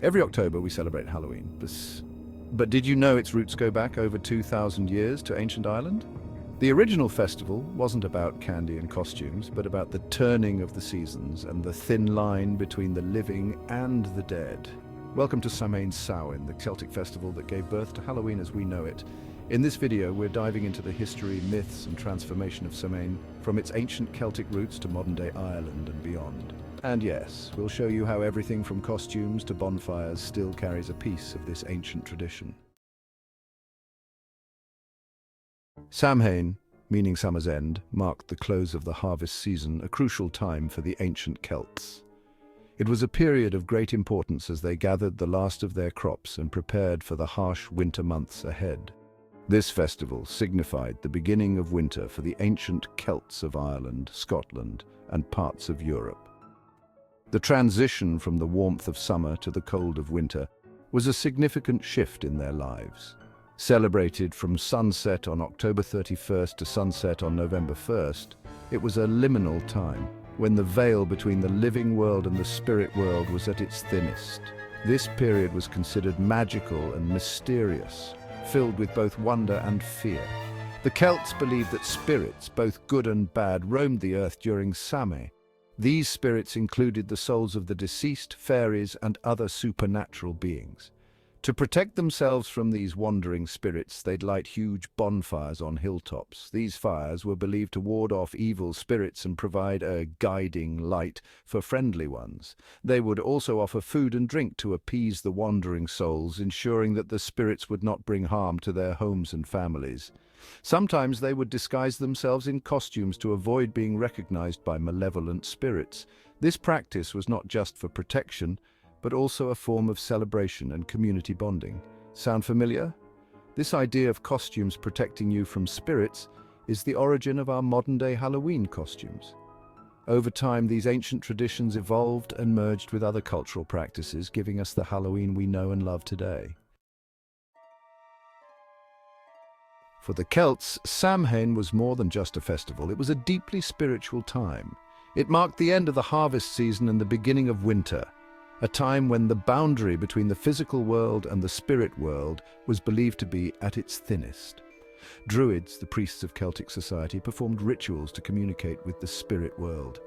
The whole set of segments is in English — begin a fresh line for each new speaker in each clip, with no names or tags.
Every October we celebrate Halloween, but did you know its roots go back over 2,000 years to ancient Ireland? The original festival wasn't about candy and costumes, but about the turning of the seasons and the thin line between the living and the dead. Welcome to Samhain, the Celtic festival that gave birth to Halloween as we know it. In this video, we're diving into the history, myths, and transformation of Samhain, from its ancient Celtic roots to modern-day Ireland and beyond. And yes, we'll show you how everything from costumes to bonfires still carries a piece of this ancient tradition. Samhain, meaning summer's end, marked the close of the harvest season, a crucial time for the ancient Celts. It was a period of great importance as they gathered the last of their crops and prepared for the harsh winter months ahead. This festival signified the beginning of winter for the ancient Celts of Ireland, Scotland, and parts of Europe. The transition from the warmth of summer to the cold of winter was a significant shift in their lives. Celebrated from sunset on October 31st to sunset on November 1st, it was a liminal time when the veil between the living world and the spirit world was at its thinnest. This period was considered magical and mysterious, filled with both wonder and fear. The Celts believed that spirits, both good and bad, roamed the earth during Samhain. These spirits included the souls of the deceased, fairies, and other supernatural beings. To protect themselves from these wandering spirits, they'd light huge bonfires on hilltops. These fires were believed to ward off evil spirits and provide a guiding light for friendly ones. They would also offer food and drink to appease the wandering souls, ensuring that the spirits would not bring harm to their homes and families. Sometimes they would disguise themselves in costumes to avoid being recognized by malevolent spirits. This practice was not just for protection, but also a form of celebration and community bonding. Sound familiar? This idea of costumes protecting you from spirits is the origin of our modern-day Halloween costumes. Over time, these ancient traditions evolved and merged with other cultural practices, giving us the Halloween we know and love today. For the Celts, Samhain was more than just a festival. It was a deeply spiritual time. It marked the end of the harvest season and the beginning of winter, a time when the boundary between the physical world and the spirit world was believed to be at its thinnest. Druids, the priests of Celtic society, performed rituals to communicate with the spirit world.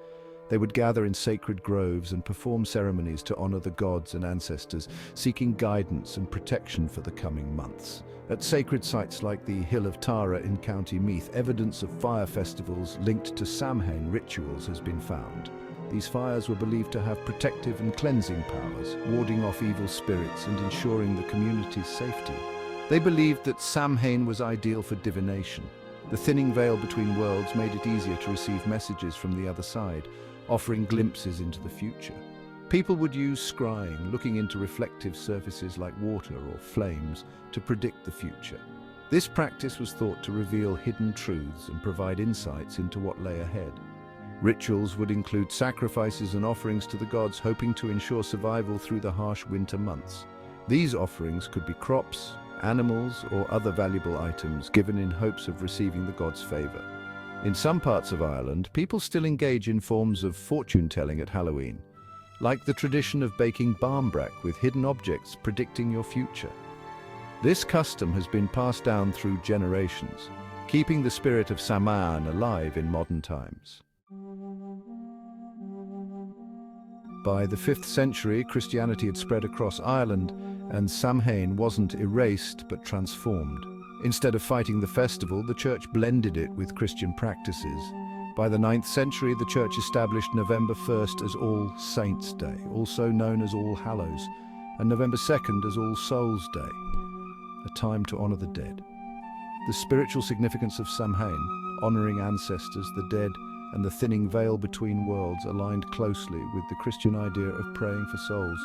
They would gather in sacred groves and perform ceremonies to honor the gods and ancestors, seeking guidance and protection for the coming months. At sacred sites like the Hill of Tara in County Meath, evidence of fire festivals linked to Samhain rituals has been found. These fires were believed to have protective and cleansing powers, warding off evil spirits and ensuring the community's safety. They believed that Samhain was ideal for divination. The thinning veil between worlds made it easier to receive messages from the other side, offering glimpses into the future. People would use scrying, looking into reflective surfaces like water or flames, to predict the future. This practice was thought to reveal hidden truths and provide insights into what lay ahead. Rituals would include sacrifices and offerings to the gods, hoping to ensure survival through the harsh winter months. These offerings could be crops, animals, or other valuable items given in hopes of receiving the gods' favor. In some parts of Ireland, people still engage in forms of fortune-telling at Halloween, like the tradition of baking barmbrack with hidden objects predicting your future. This custom has been passed down through generations, keeping the spirit of Samhain alive in modern times. By the 5th century, Christianity had spread across Ireland, and Samhain wasn't erased but transformed. Instead of fighting the festival, the church blended it with Christian practices. By the 9th century, the church established November 1st as All Saints' Day, also known as All Hallows, and November 2nd as All Souls' Day, a time to honor the dead. The spiritual significance of Samhain, honoring ancestors, the dead, and the thinning veil between worlds aligned closely with the Christian idea of praying for souls.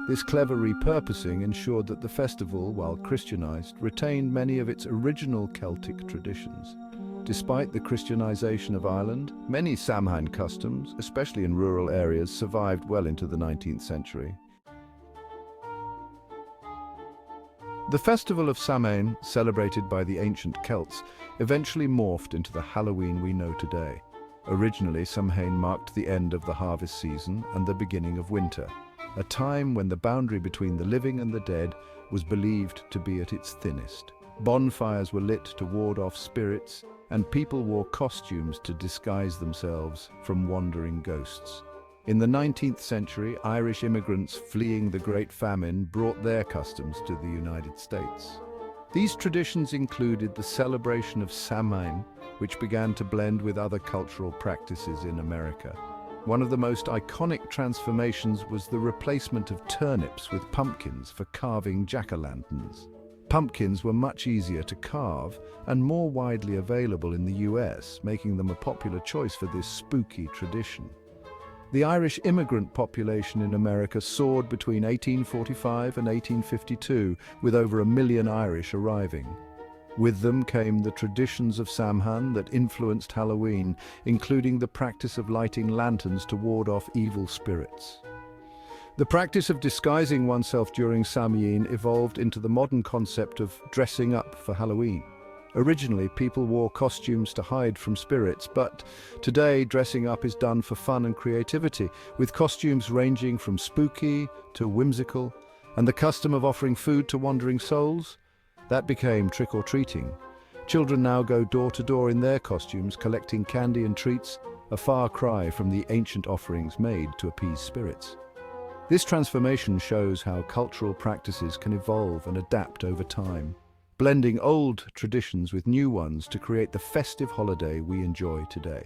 This clever repurposing ensured that the festival, while Christianized, retained many of its original Celtic traditions. Despite the Christianization of Ireland, many Samhain customs, especially in rural areas, survived well into the 19th century. The festival of Samhain, celebrated by the ancient Celts, eventually morphed into the Halloween we know today. Originally, Samhain marked the end of the harvest season and the beginning of winter. a time when the boundary between the living and the dead was believed to be at its thinnest. Bonfires were lit to ward off spirits, and people wore costumes to disguise themselves from wandering ghosts. In the 19th century, Irish immigrants fleeing the Great Famine brought their customs to the United States. These traditions included the celebration of Samhain, which began to blend with other cultural practices in America. One of the most iconic transformations was the replacement of turnips with pumpkins for carving jack-o'-lanterns. Pumpkins were much easier to carve and more widely available in the US, making them a popular choice for this spooky tradition. The Irish immigrant population in America soared between 1845 and 1852, with over 1 million Irish arriving. With them came the traditions of Samhain that influenced Halloween, including the practice of lighting lanterns to ward off evil spirits. The practice of disguising oneself during Samhain evolved into the modern concept of dressing up for Halloween. Originally, people wore costumes to hide from spirits, but today dressing up is done for fun and creativity, with costumes ranging from spooky to whimsical, and the custom of offering food to wandering souls, that became trick-or-treating. Children now go door to door in their costumes, collecting candy and treats, a far cry from the ancient offerings made to appease spirits. This transformation shows how cultural practices can evolve and adapt over time, blending old traditions with new ones to create the festive holiday we enjoy today.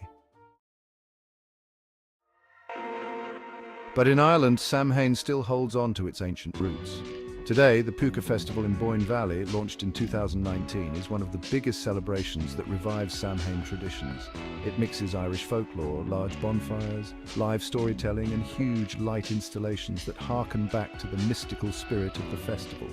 But in Ireland, Samhain still holds on to its ancient roots. Today, the Puka Festival in Boyne Valley, launched in 2019, is one of the biggest celebrations that revives Samhain traditions. It mixes Irish folklore, large bonfires, live storytelling, and huge light installations that harken back to the mystical spirit of the festival.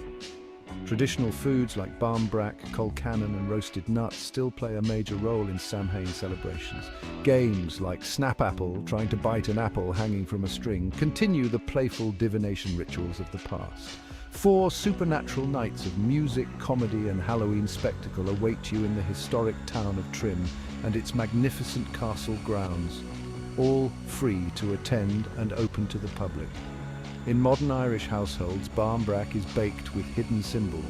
Traditional foods like barmbrack, colcannon and roasted nuts still play a major role in Samhain celebrations. Games like Snap Apple, trying to bite an apple hanging from a string, continue the playful divination rituals of the past. 4 supernatural nights of music, comedy and Halloween spectacle await you in the historic town of Trim and its magnificent castle grounds, all free to attend and open to the public. In modern Irish households, barmbrack is baked with hidden symbols,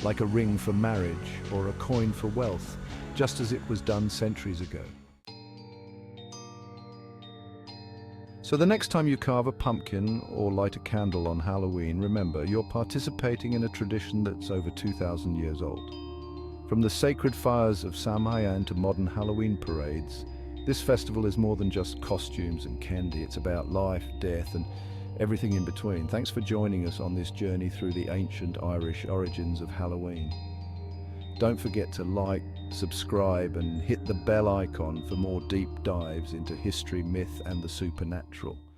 like a ring for marriage or a coin for wealth, just as it was done centuries ago. So the next time you carve a pumpkin or light a candle on Halloween, remember, you're participating in a tradition that's over 2,000 years old. From the sacred fires of Samhain to modern Halloween parades, this festival is more than just costumes and candy. It's about life, death, and everything in between. Thanks for joining us on this journey through the ancient Irish origins of Halloween. Don't forget to like, subscribe, and hit the bell icon for more deep dives into history, myth, and the supernatural.